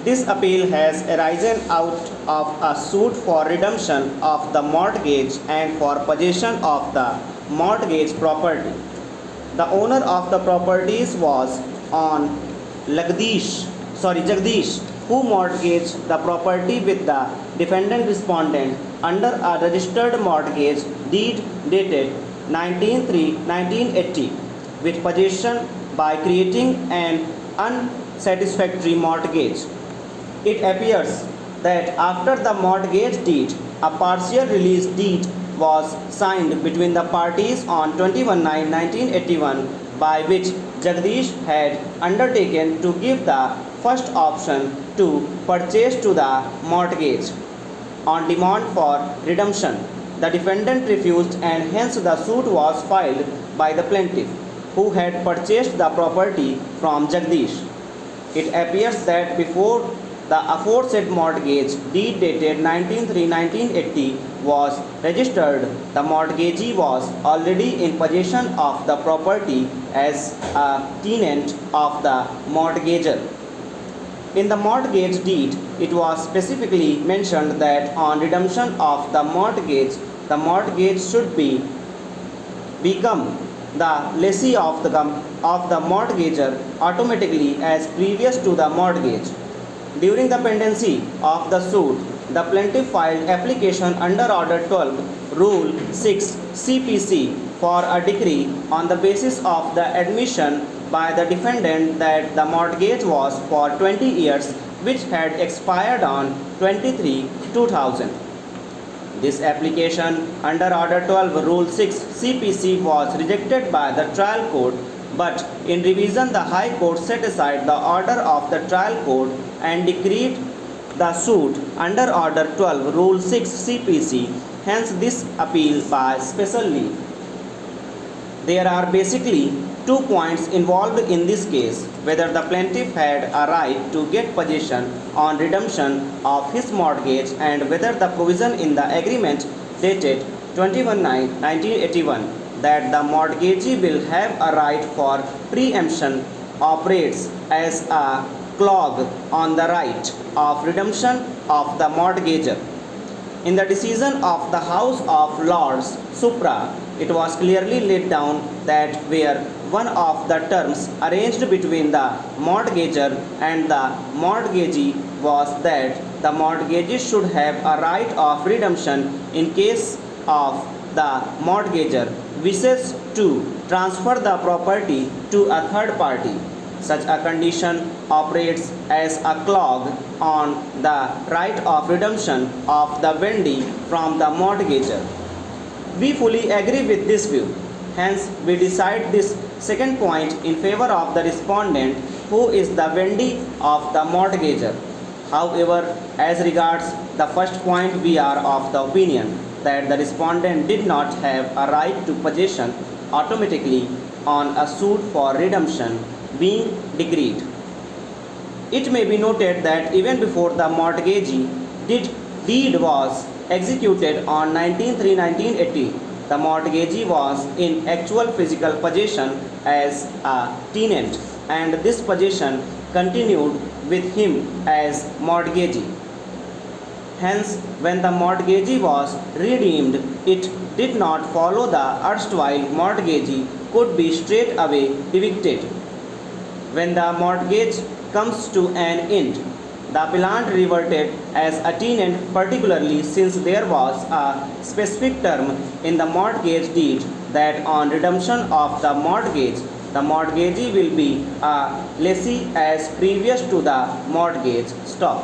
This appeal has arisen out of a suit for redemption of the mortgage and for possession of the mortgage property. The owner of the properties was on Jagdish, who mortgaged the property with the defendant respondent under a registered mortgage deed dated 19/3/1980 with possession by creating an unsatisfactory mortgage. It appears that after the mortgage deed, a partial release deed was signed between the parties on 21/9/1981 by which Jagdish had undertaken to give the first option to purchase to the mortgage. On demand for redemption, the defendant refused and hence the suit was filed by the plaintiff, who had purchased the property from Jagdish. It appears that before the aforesaid mortgage deed dated 19/3/1980 was registered, the mortgagee was already in possession of the property as a tenant of the mortgager. In the mortgage deed, it was specifically mentioned that on redemption of the mortgage should become the lessee of the mortgager automatically as previous to the mortgage. During the pendency of the suit, the plaintiff filed application under Order 12, Rule 6 CPC for a decree on the basis of the admission by the defendant that the mortgage was for 20 years, which had expired on 23/2000. This application under Order 12, Rule 6 CPC was rejected by the trial court, but in revision the High Court set aside the order of the trial court and decreed the suit under Order 12, Rule 6 CPC, hence this appeal by special leave. There are basically two points involved in this case: whether the plaintiff had a right to get possession on redemption of his mortgage and whether the provision in the agreement dated 21/9/1981 that the mortgagee will have a right for preemption operates as a clause on the right of redemption of the mortgager. In the decision of the House of Lords Supra, it was clearly laid down that where one of the terms arranged between the mortgager and the mortgagee was that the mortgagee should have a right of redemption in case of the mortgager wishes to transfer the property to a third party. Such a condition operates as a clause on the right of redemption of the vendee from the mortgager. We fully agree with this view. Hence, we decide this second point in favor of the respondent, who is the vendee of the mortgager. However, as regards the first point, we are of the opinion that the respondent did not have a right to possession automatically on a suit for redemption being decreed. It may be noted that even before the mortgagee deed was executed on 19/3/1980, the mortgagee was in actual physical possession as a tenant, and this possession continued with him as mortgagee. Hence, when the mortgagee was redeemed, it did not follow the erstwhile mortgagee could be straight away evicted. When the mortgage comes to an end, the appellant reverted as a tenant, particularly since there was a specific term in the mortgage deed that on redemption of the mortgagee will be a lessee as previous to the mortgage. Stop.